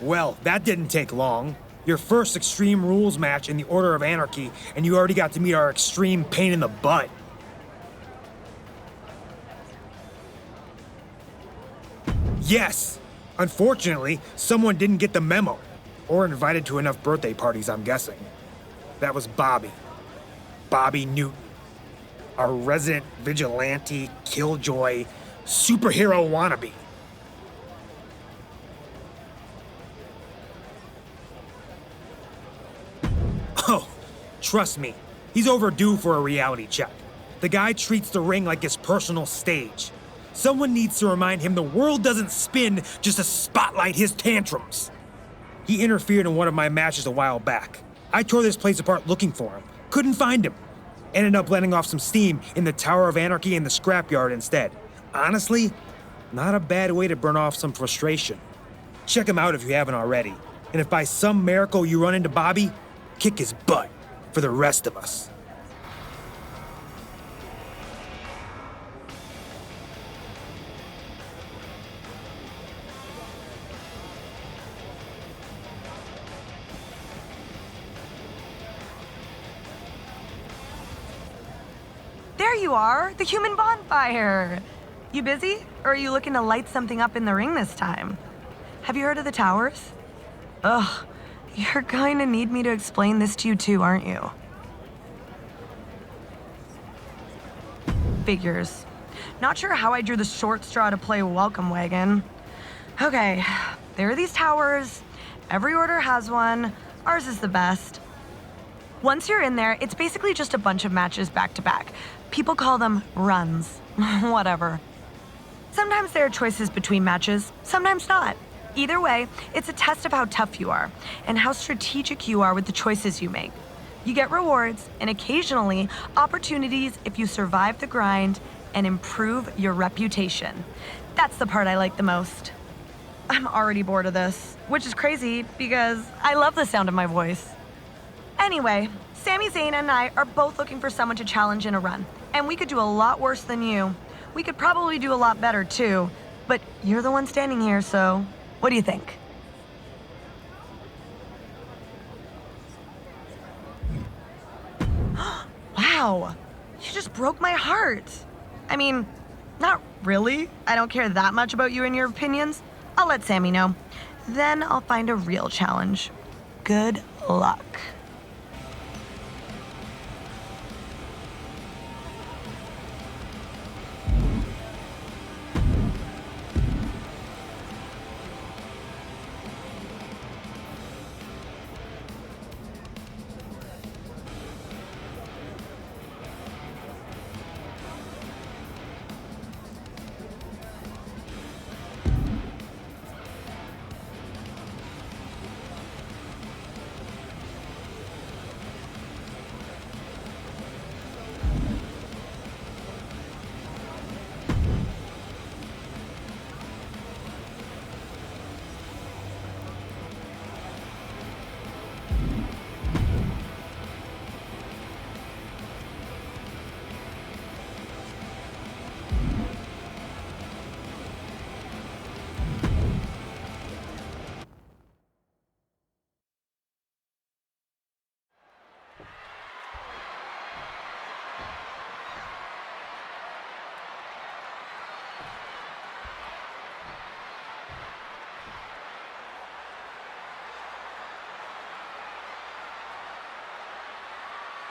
Well, that didn't take long. Your first Extreme Rules match in the Order of Anarchy, and you already got to meet our extreme pain in the butt. Yes! Unfortunately, someone didn't get the memo. Or invited to enough birthday parties, I'm guessing. That was Bobby. Bobby Newton. Our resident vigilante, killjoy, superhero wannabe. Oh, trust me, he's overdue for a reality check. The guy treats the ring like his personal stage. Someone needs to remind him the world doesn't spin just to spotlight his tantrums. He interfered in one of my matches a while back. I tore this place apart looking for him. Couldn't find him. Ended up letting off some steam in the Tower of Anarchy and the scrapyard instead. Honestly, not a bad way to burn off some frustration. Check him out if you haven't already. And if by some miracle you run into Bobby, kick his butt for the rest of us. There you are, the human bonfire. You busy, or are you looking to light something up in the ring this time? Have you heard of the towers? Ugh, you're going to need me to explain this to you too, aren't you? Figures. Not sure how I drew the short straw to play welcome wagon. Okay, there are these towers. Every order has one. Ours is the best. Once you're in there, it's basically just a bunch of matches back to back. People call them runs. Whatever. Sometimes there are choices between matches, sometimes not. Either way, it's a test of how tough you are and how strategic you are with the choices you make. You get rewards and occasionally opportunities if you survive the grind and improve your reputation. That's the part I like the most. I'm already bored of this, which is crazy because I love the sound of my voice. Anyway, Sami Zayn and I are both looking for someone to challenge in a run, and we could do a lot worse than you. We could probably do a lot better too, but you're the one standing here, so what do you think? Wow, you just broke my heart. I mean, not really. I don't care that much about you and your opinions. I'll let Sami know. Then I'll find a real challenge. Good luck.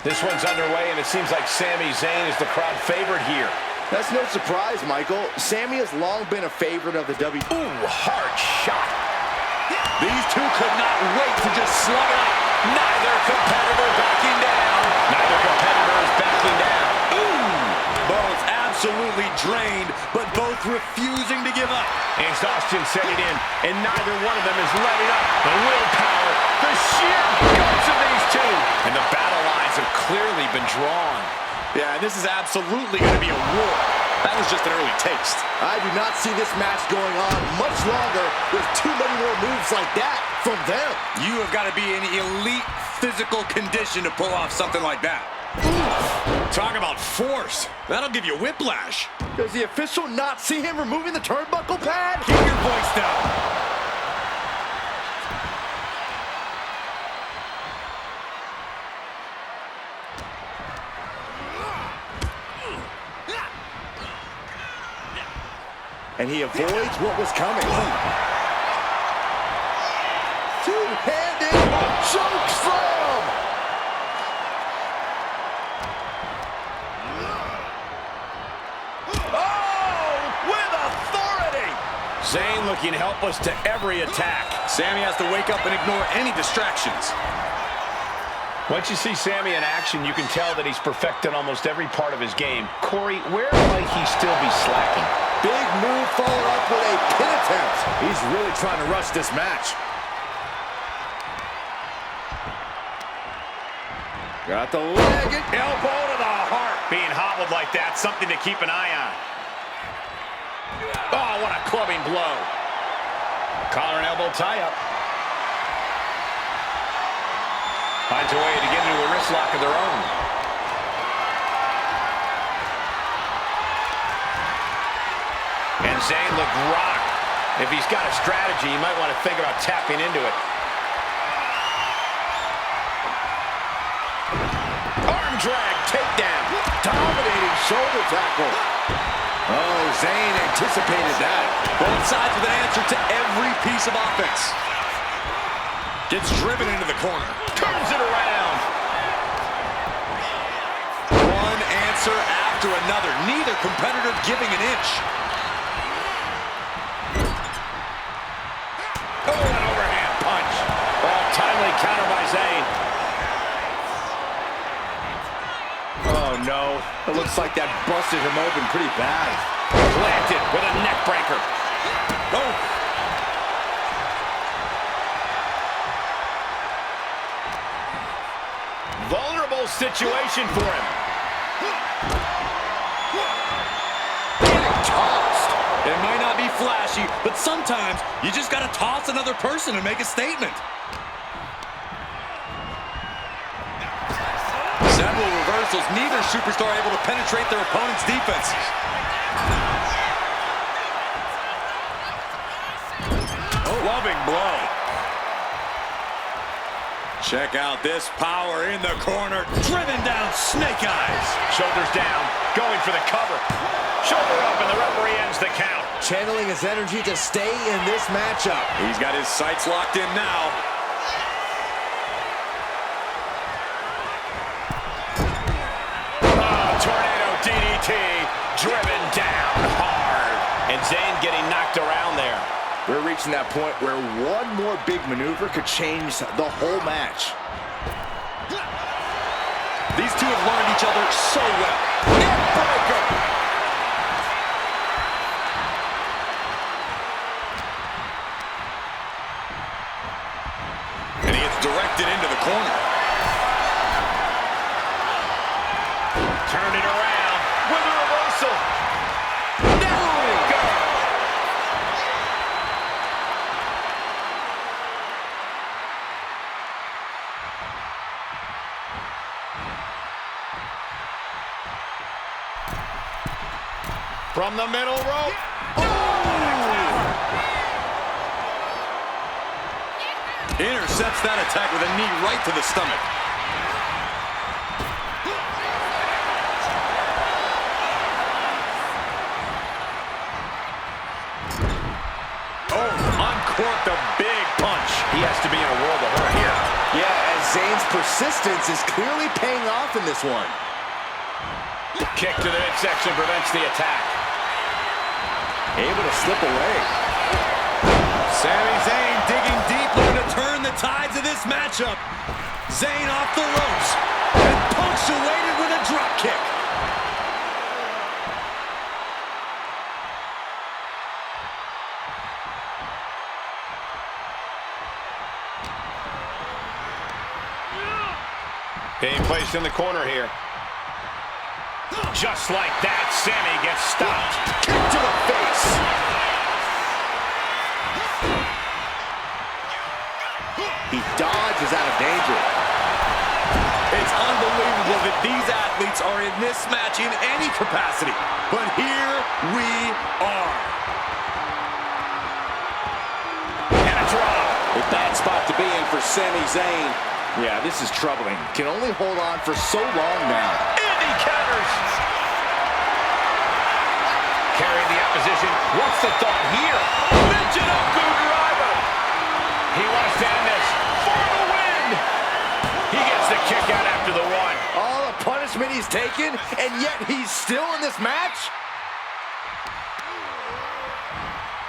This one's underway, and it seems like Sami Zayn is the crowd favorite here. That's no surprise, Michael. Sami has long been a favorite of the WWE. Ooh, hard shot. These two could not wait to just slug it out. Neither competitor backing down. Neither competitor is backing down. Ooh. Both absolutely drained, but both refusing to give up. Exhaustion setting in, and neither one of them is letting up. The willpower, the sheer guts of these two. And the battle lines have clearly been drawn. Yeah, and this is absolutely going to be a war. That was just an early taste. I do not see this match going on much longer with too many more moves like that from them. You have got to be in elite physical condition to pull off something like that. Ooh. Talk about force. That'll give you whiplash. Does the official not see him removing the turnbuckle pad? Keep your voice down. and he avoids what was coming. Two-handed choke slam! Oh, with authority! Zayn looking helpless to every attack. Sami has to wake up and ignore any distractions. Once you see Sami in action, you can tell that he's perfected almost every part of his game. Corey, where might he still be slacking? Big move followed up with a pin attempt. He's really trying to rush this match. Got the leg and Elbow to the heart. Being hobbled like that, something to keep an eye on. Oh, what a clubbing blow. Collar and elbow tie-up. Finds a way to get into a wrist lock of their own. And Zayn looked rocked. If he's got a strategy, you might want to think about tapping into it. Arm drag, takedown. dominating shoulder tackle. Oh, Zayn anticipated that. Both sides with an answer to every piece of offense. Gets driven into the corner. Turns it around. One answer after another. Neither competitor giving an inch. Oh, an overhand punch. Oh, timely counter by Zayn. Oh, no. It looks like that busted him open pretty bad. Planted with a neck breaker. Oh. Vulnerable situation for him. Getting tossed. It might not be flashy, but sometimes you just got to toss another person and make a statement. Several reversals, neither superstar able to penetrate their opponent's defenses. Loving blow. Check out this power in the corner. Driven down, snake eyes. Shoulders down, going for the cover. Shoulder up, and the referee ends the count. Channeling his energy to stay in this matchup. He's got his sights locked in now. Tornado DDT, driven down hard. And Zayn getting knocked around there. We're reaching that point where one more big maneuver could change the whole match. These two have learned each other so well. Neck breaker. And he gets directed into the corner. Turn it around with a reversal. Neckbreaker. From the middle rope. Intercepts that attack with a knee right to the stomach. Uncorked a big punch. He has to be in a world of hurt here. Yeah, as Zayn's persistence is clearly paying off in this one. Kick to the midsection prevents the attack. Able to slip away. Sami Zayn digging deep, looking to turn the tides of this matchup. Zayn off the ropes and punctuated with a drop kick. Being placed in the corner here. Just like that, Sami gets stopped. Kick to the face. He dodges out of danger. It's unbelievable that these athletes are in this match in any capacity. But here we are. And a drop. A bad spot to be in for Sami Zayn. Yeah, this is troubling. Can only hold on for so long now. And he counters. Carrying the position. What's the thought here? Mention up through driver. He wants to end this for the win. He gets the kick out after the one. All the punishment he's taken, and yet he's still in this match?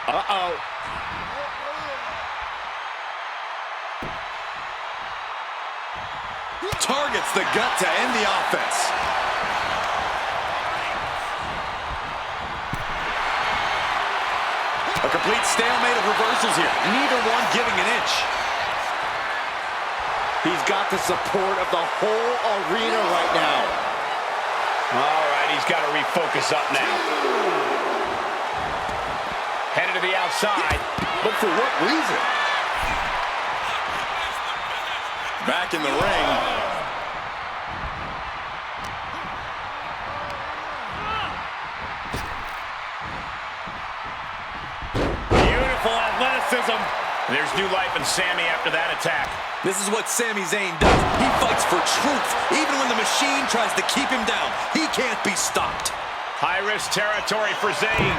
Uh-oh. Targets the gut to end the offense. A complete stalemate of reversals here. Neither one giving an inch. He's got the support of the whole arena right now. All right, he's got to refocus up now. Headed to the outside. But for what reason? Back in the ring. Beautiful athleticism. There's new life in Sami after that attack. This is what Sami Zayn does. He fights for truth. Even when the machine tries to keep him down, he can't be stopped. High-risk territory for Zayn.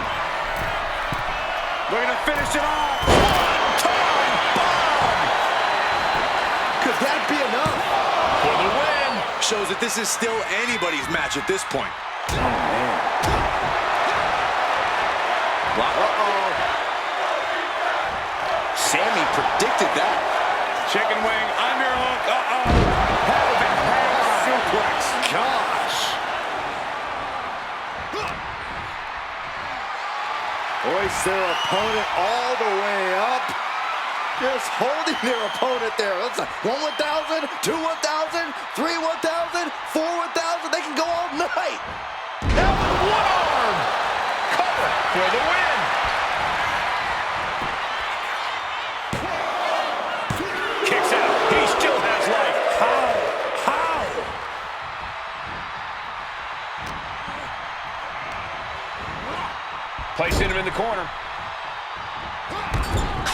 Looking to finish it off. One-time bomb! Could that be enough? For the win. Shows that this is still anybody's match at this point. Oh, man. Uh-oh. Sami predicted that. Chicken wing, underhook, Heaven suplex. Gosh. Hoist their opponent all the way up. Just holding their opponent there. That's a 1 1,000, 2 1,000, 3 1,000, 4 1,000. They can go all night. Now with one arm. Cover for the win. Kicks out. He still has life. How? Placing him in the corner.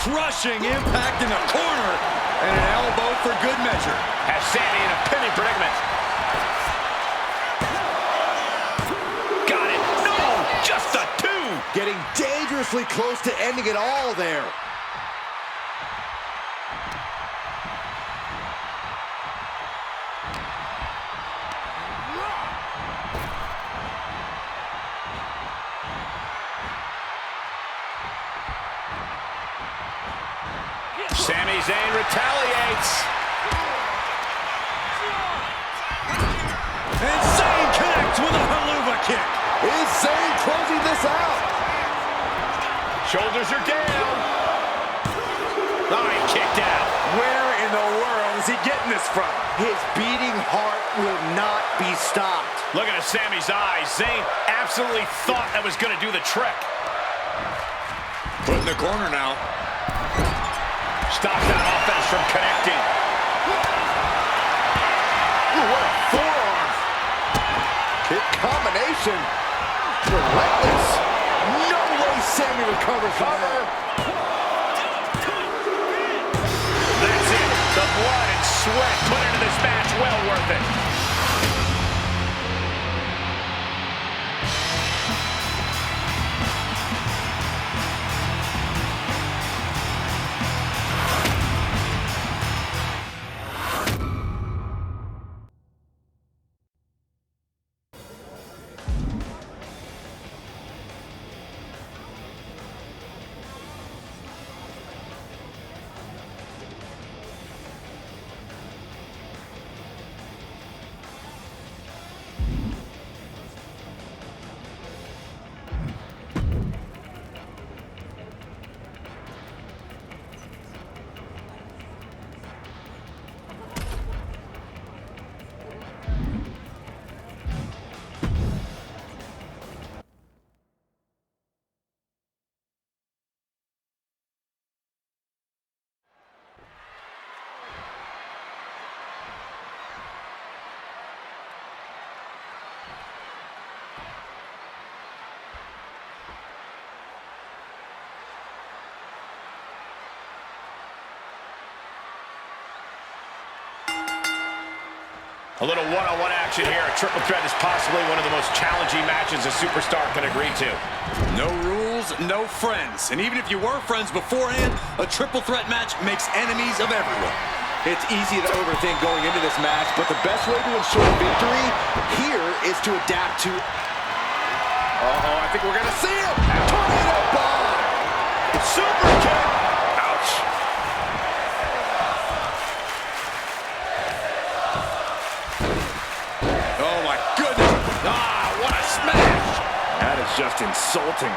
Crushing impact in the corner. And an elbow for good measure. Has Sami in a pinning predicament. Got it. No, just a 2. Getting dangerously close to ending it all there. Sami Zayn retaliates. And Zayn connects with a haluva kick. Is Zayn closing this out? Shoulders are down. He kicked out. Where in the world is he getting this from? His beating heart will not be stopped. Looking at Sami's eyes, Zayn absolutely thought that was going to do the trick. Put in the corner now. Stops that offense from connecting. Ooh, what a forearm. Kick combination. Relentless. No way Sami recovers from that. That's it. The blood and sweat put into this match, well worth it. A little one-on-one action here. A triple threat is possibly one of the most challenging matches a superstar can agree to. No rules. foes, no friends. And even if you were friends beforehand, a triple threat match makes enemies of everyone. It's easy to overthink going into this match, but the best way to ensure victory here is to adapt to... Uh-oh, I think we're gonna see it! Tornado bomb! Super kick! Ouch! Oh my goodness! Ah, what a smash! That is just insulting.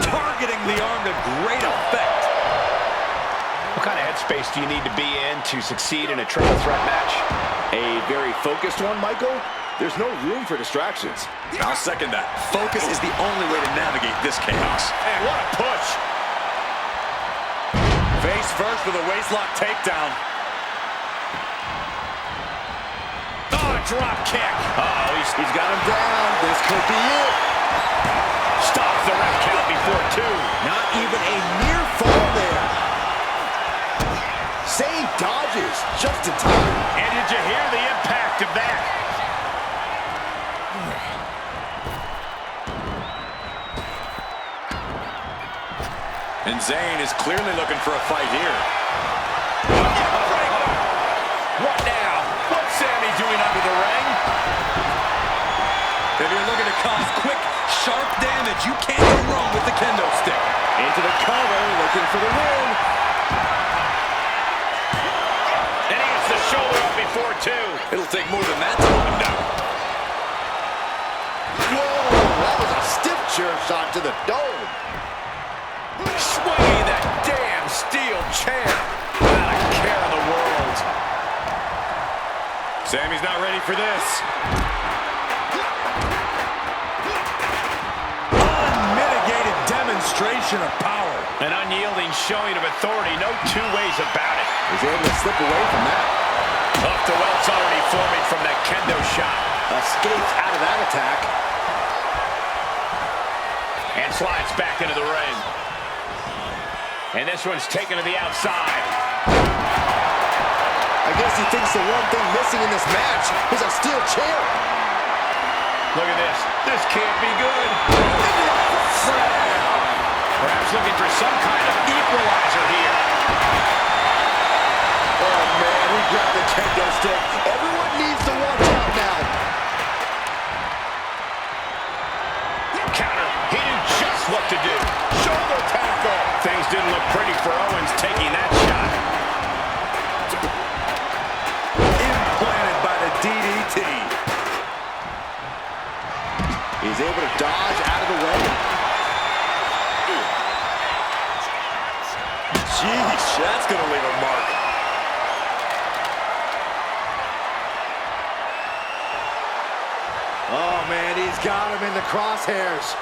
Targeting the arm to great effect. What kind of headspace do you need to be in to succeed in a triple threat match? A very focused one, Michael. There's no room for distractions. I'll second that. Focus is the only way to navigate this chaos. And what a push! Face first with a waistlock takedown. Oh, drop kick. Oh, He's got him down. This could be it. stops the ref count before 2. Not even a near fall there. Zayn dodges just in time. And did you hear the impact of that? And Zayn is clearly looking for a fight here. What now? What's Sammy doing under the ring? If you're looking to cause quick, sharp damage, you can't go wrong with the kendo stick. Into the cover, looking for the win. And he gets the shoulder up before 2. It'll take more than that to hold him down. Whoa, that was a stiff chair shot to the dome. Swinging that damn steel chair. Not a care in the world. Sammy's not ready for this. Unmitigated demonstration of power. An unyielding showing of authority. No two ways about it. He's able to slip away from that. Up to welts already forming from that kendo shot. Escapes out of that attack. And slides back into the ring. And this one's taken to the outside. I guess he thinks the one thing missing in this match is a steel chair. Look at this. This can't be good. Perhaps looking for some kind of equalizer here. Oh, man, he grabbed the kendo stick. Everyone needs to watch out now. Counter. He knew just what to do. Shoulder tackle. Things didn't look pretty for Owens taking that shot. Implanted by the DDT. He's able to dodge out of the way. Jeez, that's going to leave a mark. Oh, man, he's got him in the crosshairs.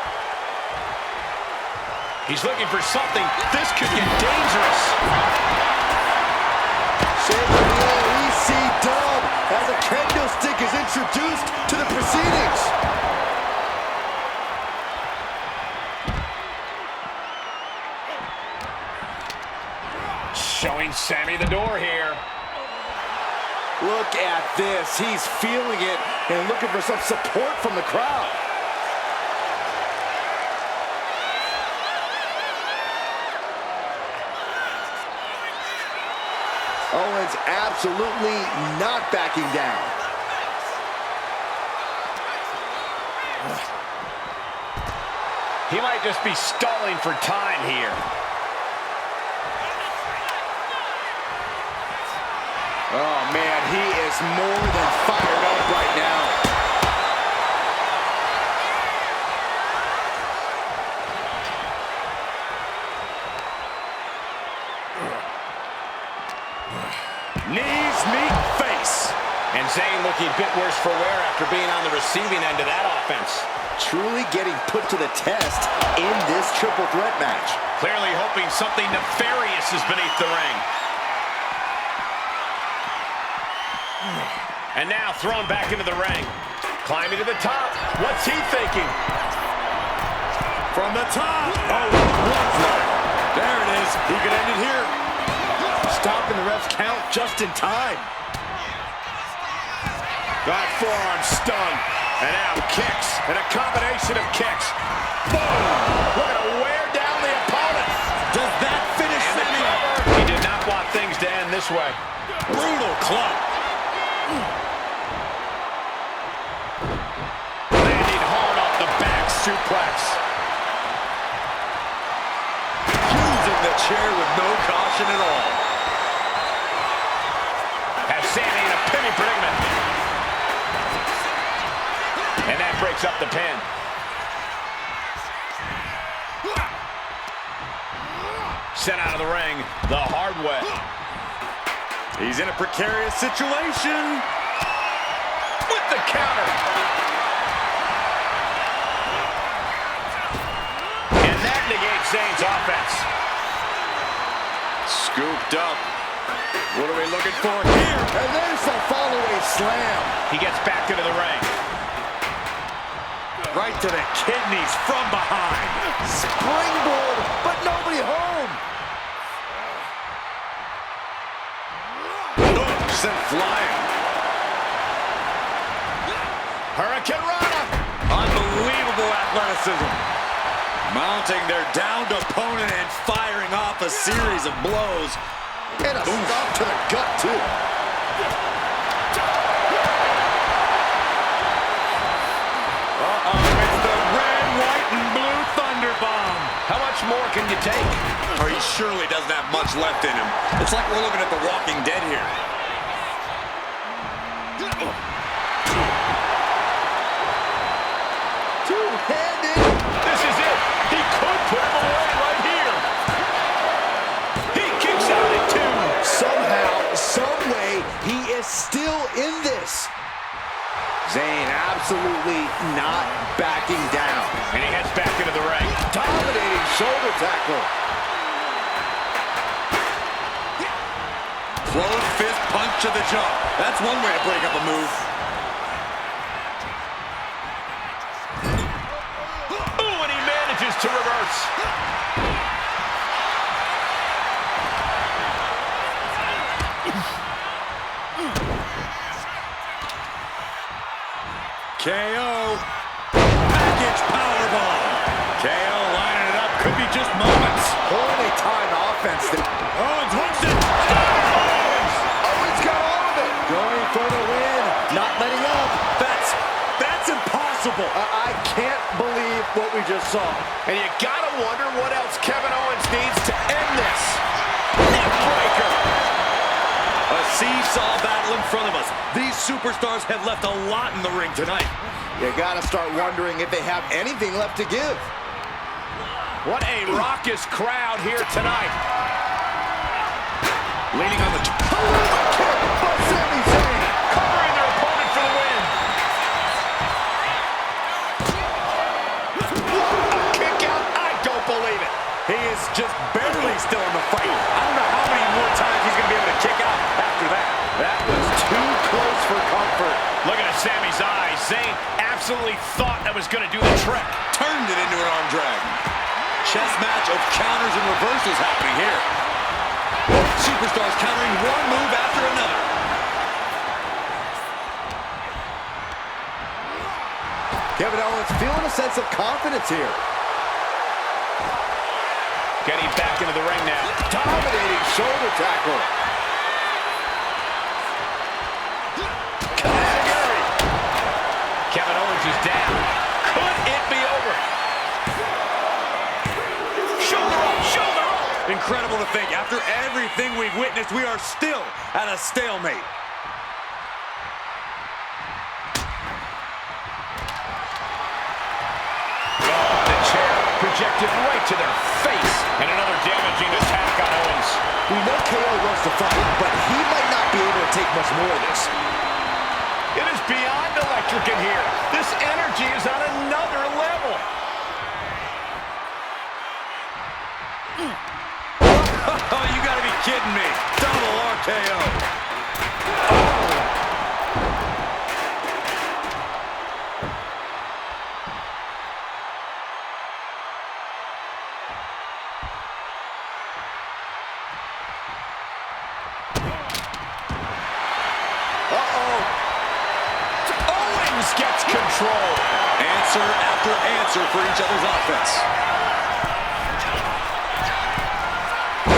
He's looking for something. This could get dangerous. Shaking the EC dub as a kendo stick is introduced to the proceedings. Showing Sammy the door here. Look at this. He's feeling it and looking for some support from the crowd. Owens absolutely not backing down. He might just be stalling for time here. Oh, man, he is more than fired up right now. Knees meet face. And Zayn looking a bit worse for wear after being on the receiving end of that offense. Truly getting put to the test in this triple threat match. Clearly hoping something nefarious is beneath the ring. And now thrown back into the ring. Climbing to the top. What's he thinking? From the top. Oh, one flag. There it is. He could end it here. Stopping the ref's count just in time. Got forearm stun. And now kicks. And a combination of kicks. Boom! Looking to wear down the opponent. Does that finish Sammy? He did not want things to end this way. Brutal club. Landing hard off the back suplex. Using the chair with no caution at all. Has Sammy in a pinning predicament. And that breaks up the pin. Sent out of the ring the hard way. He's in a precarious situation. With the counter. And that negates Zayn's offense. Scooped up. What are we looking for here? And there's the follow-away slam. He gets back into the ring. Right to the kidneys from behind. Springboard, but nobody home. Sent flying. Hurricane Rana. Unbelievable athleticism. Mounting their downed opponent and firing off a series of blows. And a stop to the gut, too. It's the red, white, and blue Thunder Bomb. How much more can you take? Oh, he surely doesn't have much left in him. It's like we're looking at The Walking Dead here. Two-handed. This is it. He could put him away right here. He kicks out at two. Somehow, some way, he is still in this. Zayn absolutely not backing down. And he heads back into the ring. Dominating shoulder tackle. Closed fist punch to the jaw. That's one way to break up a move. Ooh, and he manages to reverse. KO. Package powerbomb. KO lining it up. Could be just moments. Poorly timed offense. Owens hooks it. Owens got all of it. Going for the win. Not letting up. That's impossible. I can't believe what we just saw. And you gotta wonder what else Kevin Owens needs to end this. Neckbreaker. A seesaw battle in front of us. These superstars have left a lot in the ring tonight. You gotta start wondering if they have anything left to give. What a raucous crowd here tonight. Leaning on the... Kick by Sami Zayn. Covering their opponent for the win. A kick out. I don't believe it. He is just barely still in the fight. I don't know how many more times he's going to be able to kick out after that. That was too close for comfort. Looking at Sami's eyes, Zayn absolutely thought that was going to do the trick. Turned it into an arm drag. Chess match of counters and reversals happening here. Both superstars countering one move after another. Kevin Owens feeling a sense of confidence here. Getting back into the ring now. Dominating shoulder tackle. Kevin Owens is down. Could it be over? Shoulder up, shoulder up. Incredible to think, after everything we've witnessed, we are still at a stalemate. The chair projected right to their face. And another damaging attack on Owens. We know KO wants to fight, but he might not be able to take much more of this. It is beyond electric in here. This energy is on another level. Oh, you gotta be kidding me. Double RKO. Owens Just gets control. Answer after answer for each other's offense.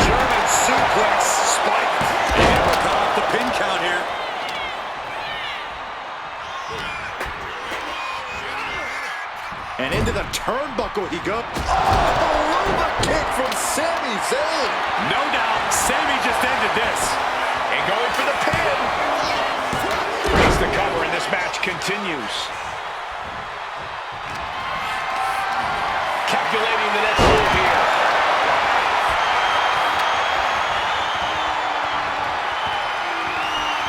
German suplex spike. And we're cut off the pin count here. And into the turnbuckle he goes. Oh, Aruba kick from Sami Zayn. No doubt, Sami just ended this. And going for the pin. Breaks the cover and this match continues. Calculating the next move here.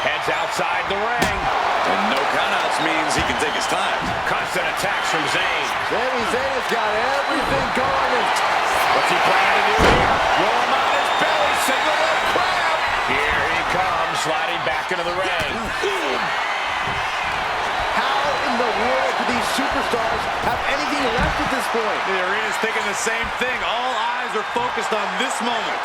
Heads outside the ring. And no countouts means he can take his time. Constant attacks from Zayn. Sami Zayn has got everything going. What's he planning to do here? Roll him on his belly, single leg crab. Here he comes, sliding back into the ring. How in the world do these superstars have anything left at this point? There he is thinking the same thing. All eyes are focused on this moment.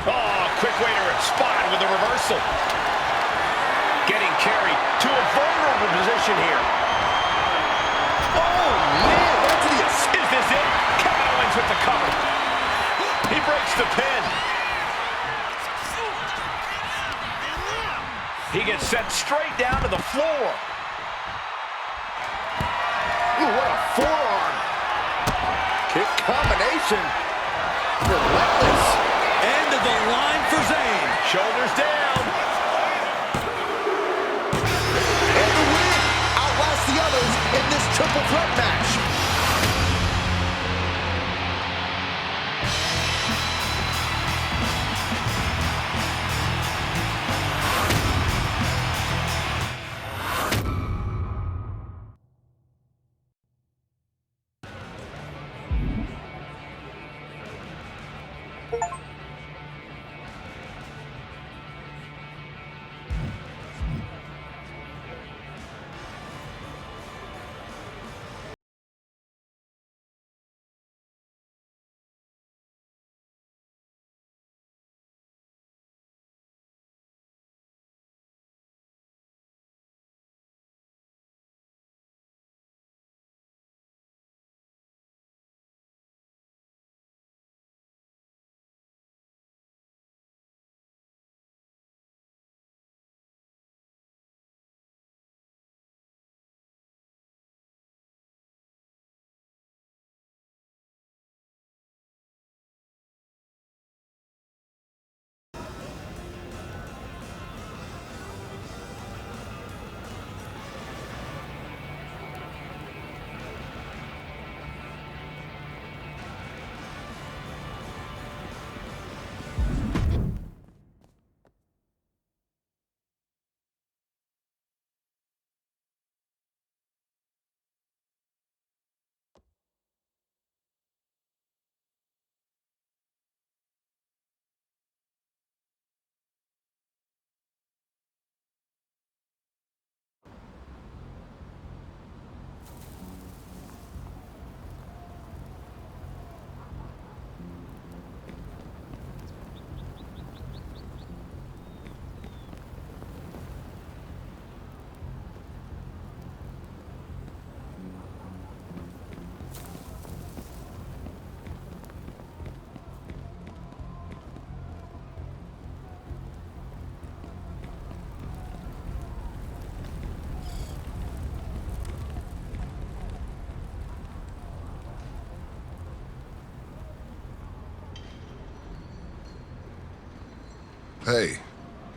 Oh, quick way to respond with a reversal. Getting carried to a vulnerable position here. Oh, man, right to the assist. Is this it? Kevin Owens with the cover. He breaks the pin. He gets sent straight down to the floor. Ooh, what a forearm. Kick combination. Relentless. End of the line for Zayn. Shoulders down. And the win outlasts the others in this triple threat match. Hey,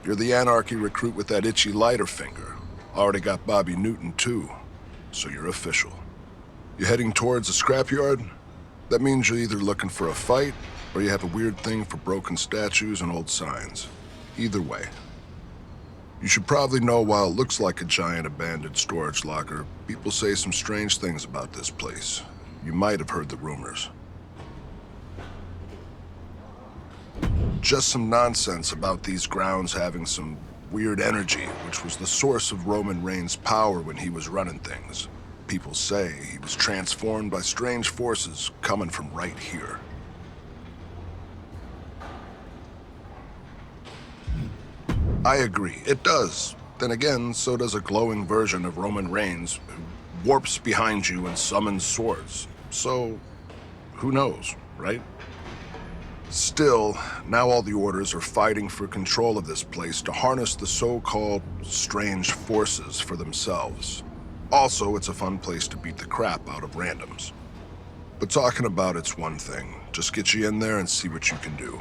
you're the Anarchy recruit with that itchy lighter finger. Already got Bobby Newton, too. So you're official. You heading towards the scrapyard? That means you're either looking for a fight, or you have a weird thing for broken statues and old signs. Either way. You should probably know while it looks like a giant abandoned storage locker, people say some strange things about this place. You might have heard the rumors. Just some nonsense about these grounds having some weird energy, which was the source of Roman Reigns' power when he was running things. People say he was transformed by strange forces coming from right here. I agree, it does. Then again, so does a glowing version of Roman Reigns who warps behind you and summons swords. So, who knows, right? Still, now all the orders are fighting for control of this place to harness the so-called strange forces for themselves. Also, it's a fun place to beat the crap out of randoms. But talking about it's one thing. Just get you in there and see what you can do.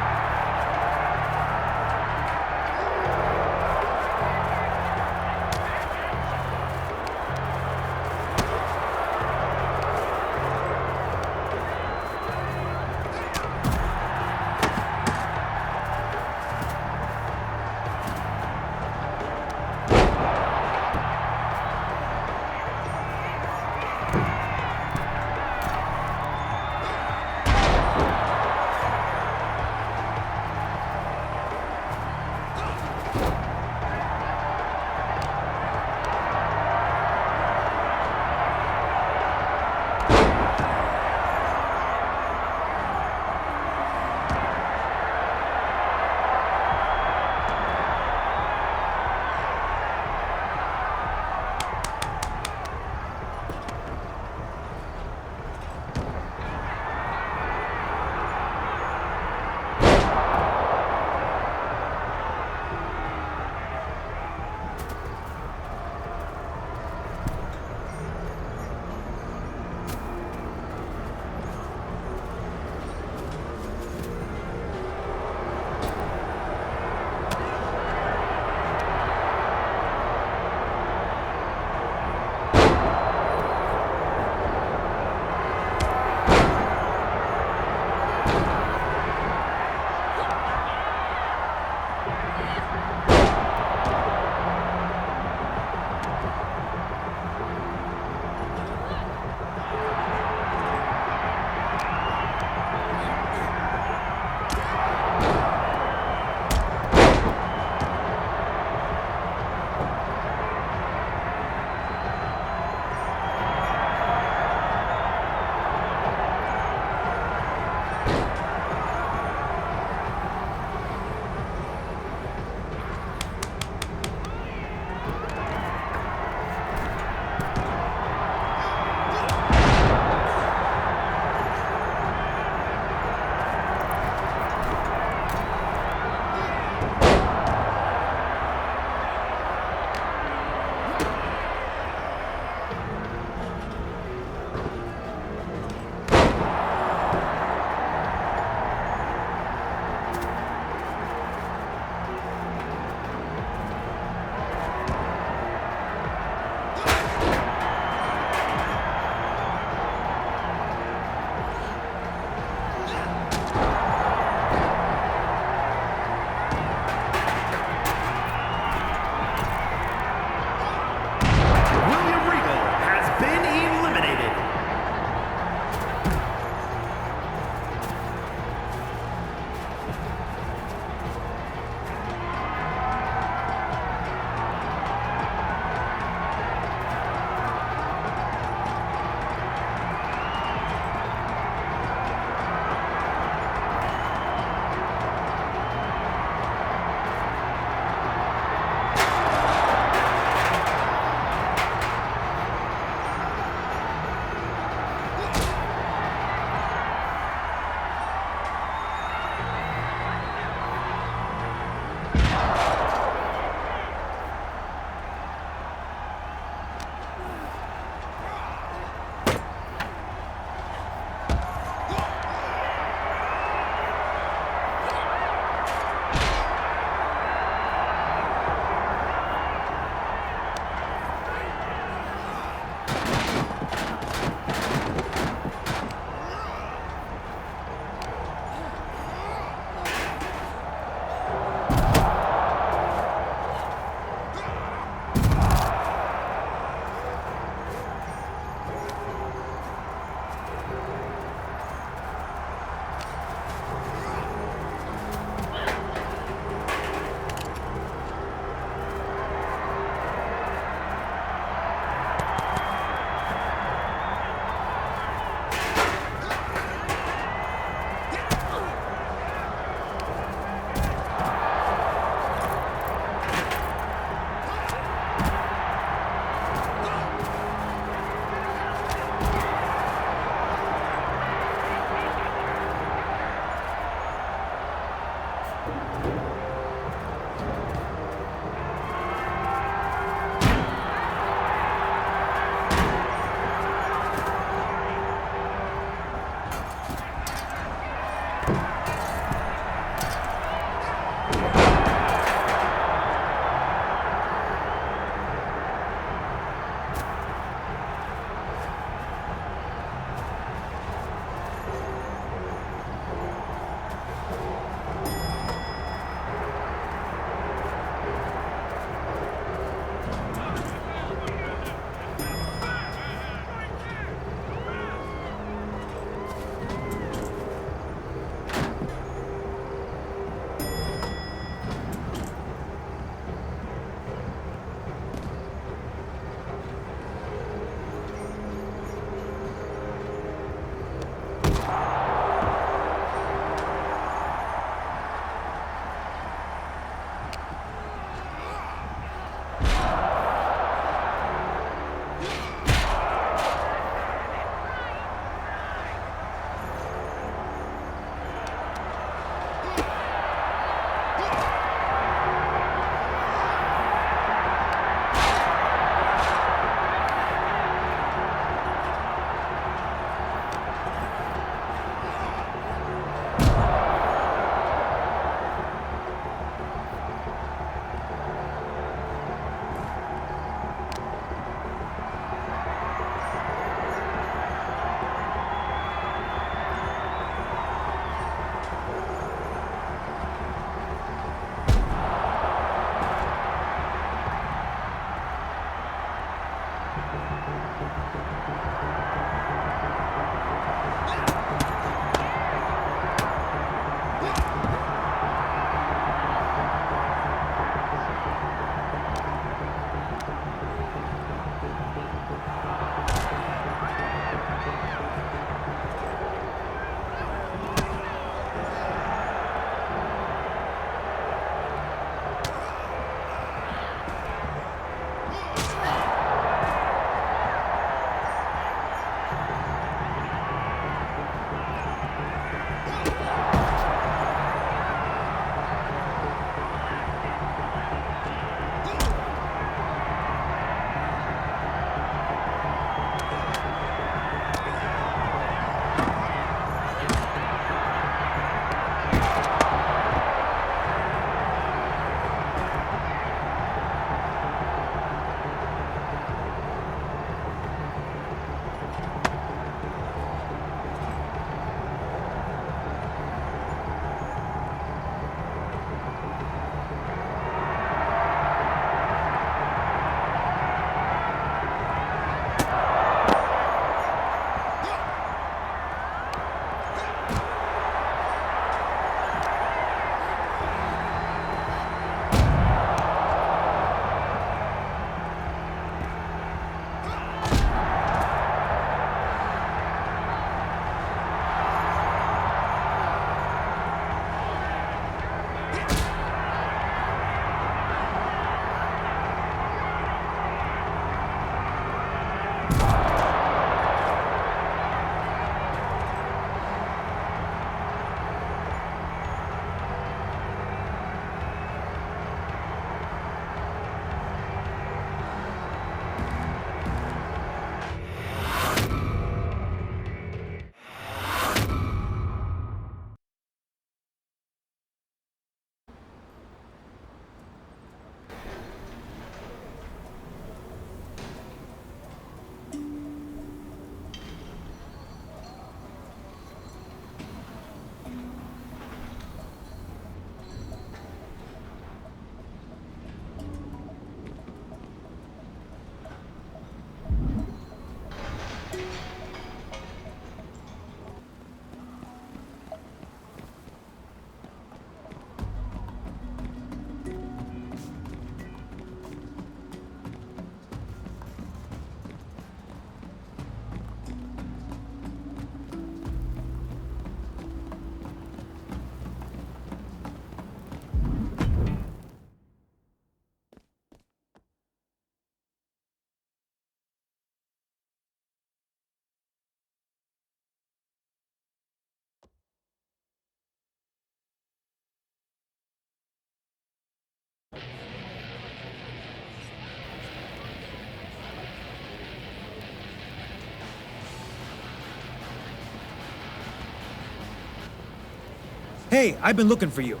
Hey, I've been looking for you.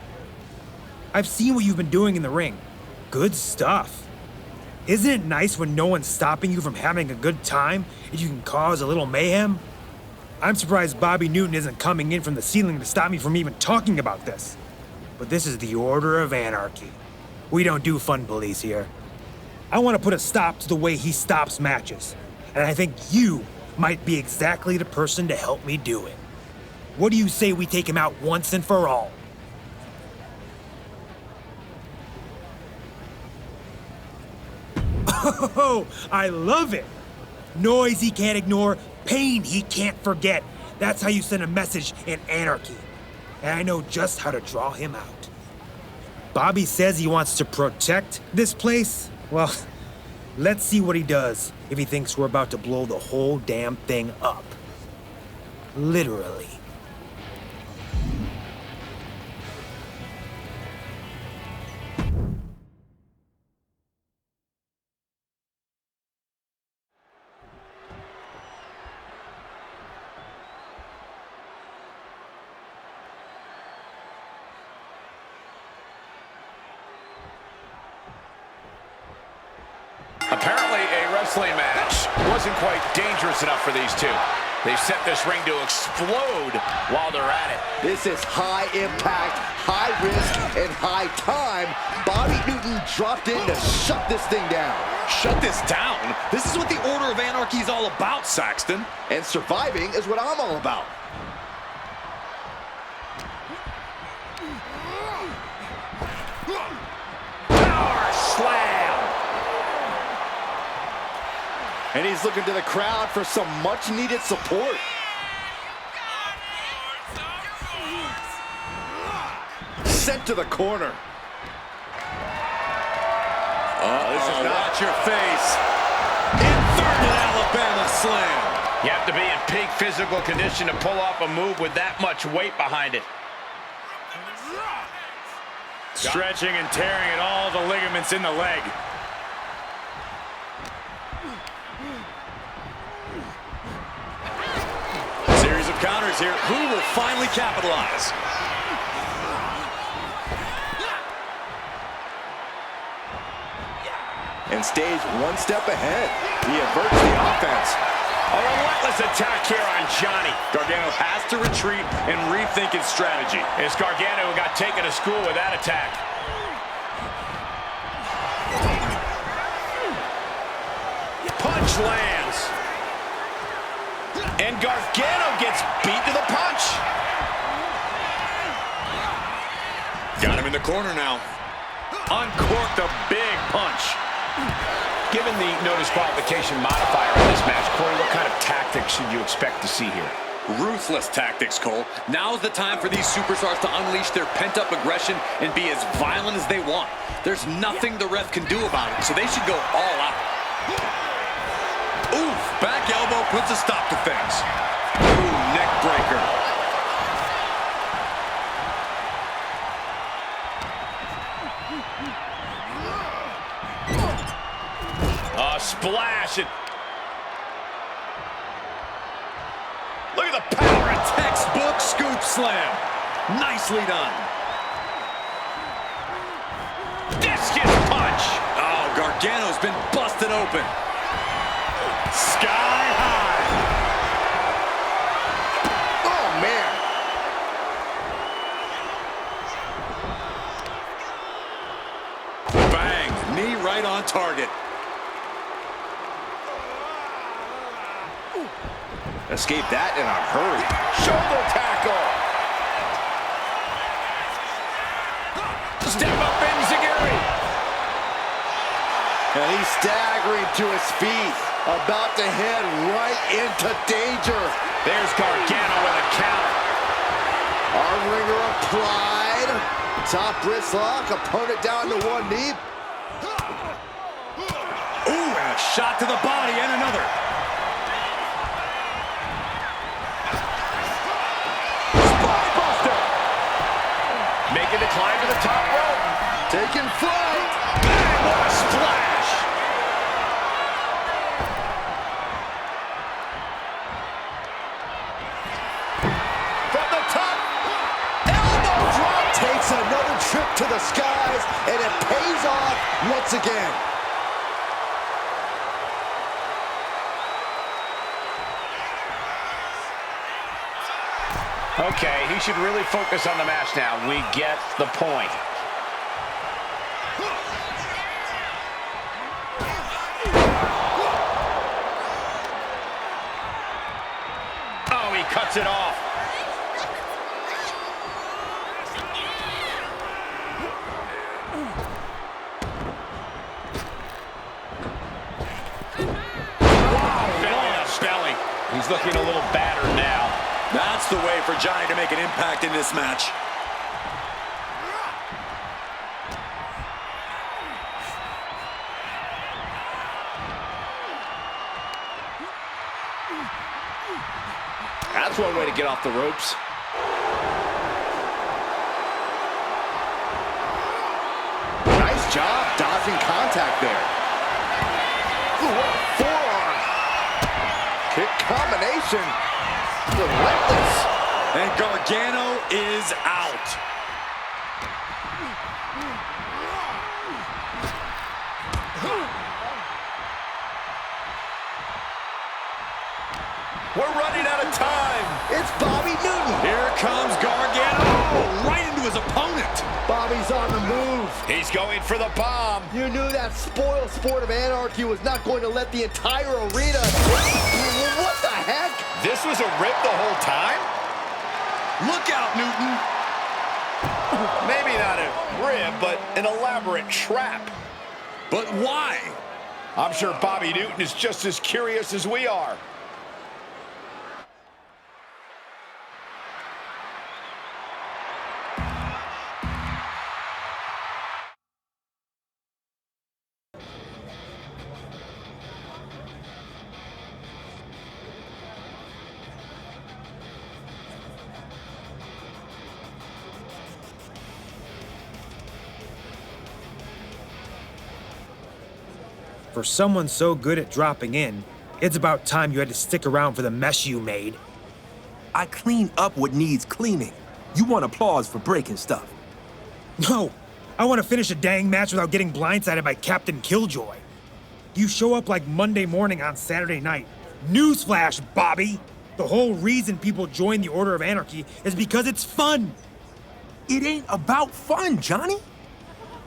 I've seen what you've been doing in the ring. Good stuff. Isn't it nice when no one's stopping you from having a good time and you can cause a little mayhem? I'm surprised Bobby Newton isn't coming in from the ceiling to stop me from even talking about this. But this is the Order of Anarchy. We don't do fun police here. I want to put a stop to the way he stops matches. And I think you might be exactly the person to help me do it. What do you say we take him out once and for all? Oh, I love it! Noise he can't ignore, pain he can't forget. That's how you send a message in Anarchy. And I know just how to draw him out. Bobby says he wants to protect this place. Well, let's see what he does if he thinks we're about to blow the whole damn thing up. Literally. Apparently, a wrestling match wasn't quite dangerous enough for these two. They've set this ring to explode while they're at it. This is high impact, high risk, and high time. Bobby Newton dropped in to shut this thing down. Shut this down? This is what the Order of Anarchy is all about, Saxton. And surviving is what I'm all about. Power slam! And he's looking to the crowd for some much-needed support. Sent to the corner. This is not your face. Inverted Alabama slam. You have to be in peak physical condition to pull off a move with that much weight behind it. Stretching and tearing at all the ligaments in the leg. Series of counters here. Who will finally capitalize? And stays one step ahead. He averts the offense. A relentless attack here on Johnny. Gargano has to retreat and rethink his strategy. It's Gargano who got taken to school with that attack. Punch lands. And Gargano gets beat to the punch. Got him in the corner now. Uncorked a big punch. Given the no disqualification modifier in this match, Corey, what kind of tactics should you expect to see here? Ruthless tactics, Cole. Now's the time for these superstars to unleash their pent-up aggression and be as violent as they want. There's nothing the ref can do about it, so they should go all out. Oof, back elbow puts a stop to things. Ooh, neck breaker. Splash it. Look at the power, a textbook scoop slam. Nicely done. Discus punch. Oh, Gargano's been busted open. Sky high. Oh, man. Bang, knee right on target. Escaped that in a hurry. Shoulder tackle. Step up, Enziguri. And he's staggering to his feet. About to head right into danger. There's Gargano with a counter. Arm wringer applied. Top wrist lock. Opponent down to one knee. Ooh, and a shot to the body and another. Making the climb to the top rope. Taking flight. Man, what a splash. From the top. Elbow Okay, he should really focus on the match now. We get the point. Oh, he cuts it off. Belly. He's looking a little battered now. That's the way for Johnny to make an impact in this match. That's one way to get off the ropes. Nice job dodging contact there. Ooh, what a forearm. Kick combination. Relentless. And Gargano is out. We're running out of time. It's Bobby Newton. Here comes Gargano. Right into his opponent. Bobby's on the move. He's going for the bomb. You knew that spoiled sport of Anarchy was not going to let the entire arena. What the heck? This was a rip the whole time? Look out, Newton. Maybe not a rib, but an elaborate trap. But why? I'm sure Bobby Newton is just as curious as we are. For someone so good at dropping in, it's about time you had to stick around for the mess you made. I clean up what needs cleaning. You want applause for breaking stuff. No, I want to finish a dang match without getting blindsided by Captain Killjoy. You show up like Monday morning on Saturday night. Newsflash, Bobby! The whole reason people join the Order of Anarchy is because it's fun. It ain't about fun, Johnny.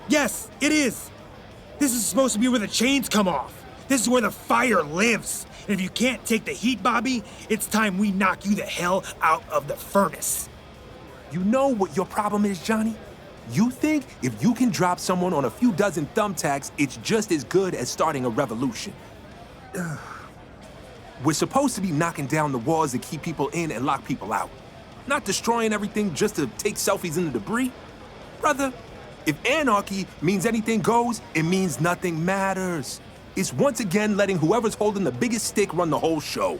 Yes, it is. This is supposed to be where the chains come off. This is where the fire lives. And if you can't take the heat, Bobby, it's time we knock you the hell out of the furnace. You know what your problem is, Johnny? You think if you can drop someone on a few dozen thumbtacks, it's just as good as starting a revolution. We're supposed to be knocking down the walls that keep people in and lock people out. Not destroying everything just to take selfies in the debris. Brother, if anarchy means anything goes, it means nothing matters. It's once again letting whoever's holding the biggest stick run the whole show.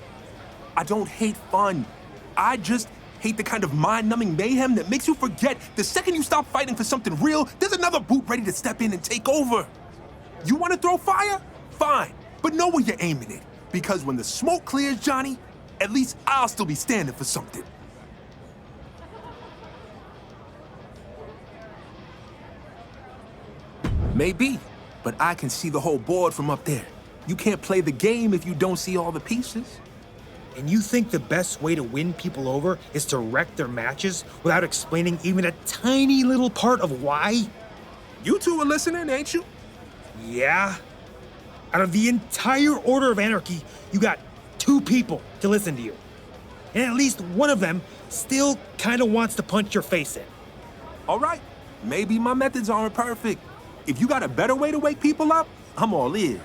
I don't hate fun. I just hate the kind of mind-numbing mayhem that makes you forget the second you stop fighting for something real, there's another boot ready to step in and take over. You want to throw fire? Fine, but know where you're aiming it. Because when the smoke clears, Johnny, at least I'll still be standing for something. Maybe, but I can see the whole board from up there. You can't play the game if you don't see all the pieces. And you think the best way to win people over is to wreck their matches without explaining even a tiny little part of why? You two are listening, ain't you? Yeah. Out of the entire Order of Anarchy, you got 2 people to listen to you. And at least one of them still kind of wants to punch your face in. All right, maybe my methods aren't perfect. If you got a better way to wake people up, I'm all ears.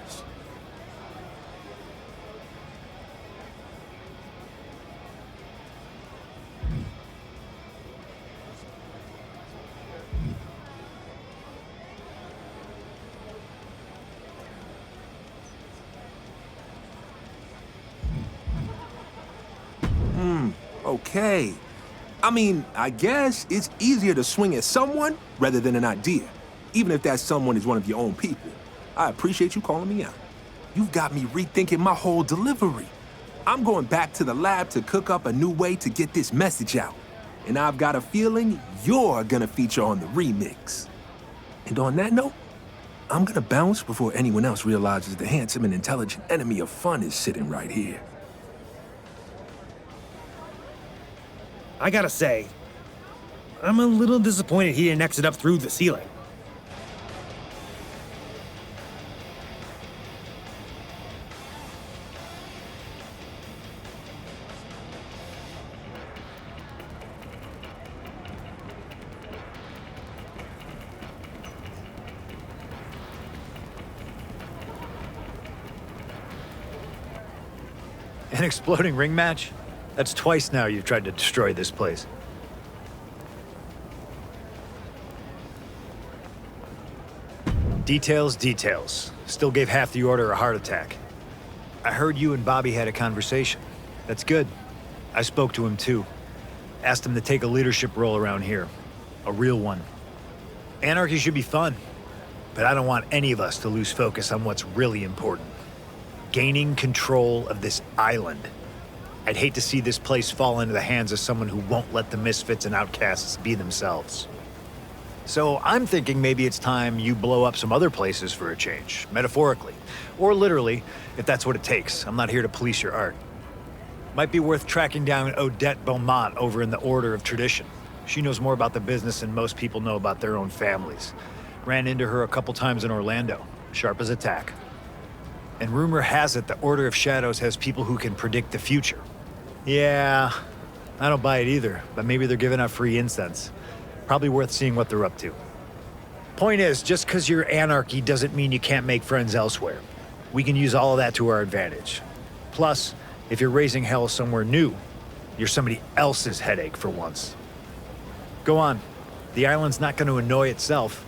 Okay. I mean, I guess it's easier to swing at someone rather than an idea, even if that someone is one of your own people. I appreciate you calling me out. You've got me rethinking my whole delivery. I'm going back to the lab to cook up a new way to get this message out. And I've got a feeling you're gonna feature on the remix. And on that note, I'm gonna bounce before anyone else realizes the handsome and intelligent enemy of fun is sitting right here. I gotta say, I'm a little disappointed he didn't exit up through the ceiling. An exploding ring match? That's twice now you've tried to destroy this place. Details. Still gave half the order a heart attack. I heard you and Bobby had a conversation. That's good. I spoke to him too. Asked him to take a leadership role around here. A real one. Anarchy should be fun, but I don't want any of us to lose focus on what's really important. Gaining control of this island. I'd hate to see this place fall into the hands of someone who won't let the misfits and outcasts be themselves. So I'm thinking maybe it's time you blow up some other places for a change, metaphorically. Or literally, if that's what it takes. I'm not here to police your art. Might be worth tracking down Odette Beaumont over in the Order of Tradition. She knows more about the business than most people know about their own families. Ran into her a couple times in Orlando. Sharp as a tack. And rumor has it the Order of Shadows has people who can predict the future. Yeah, I don't buy it either, but maybe they're giving out free incense. Probably worth seeing what they're up to. Point is, just because you're anarchy doesn't mean you can't make friends elsewhere. We can use all of that to our advantage. Plus, if you're raising hell somewhere new, you're somebody else's headache for once. Go on. The island's not going to annoy itself.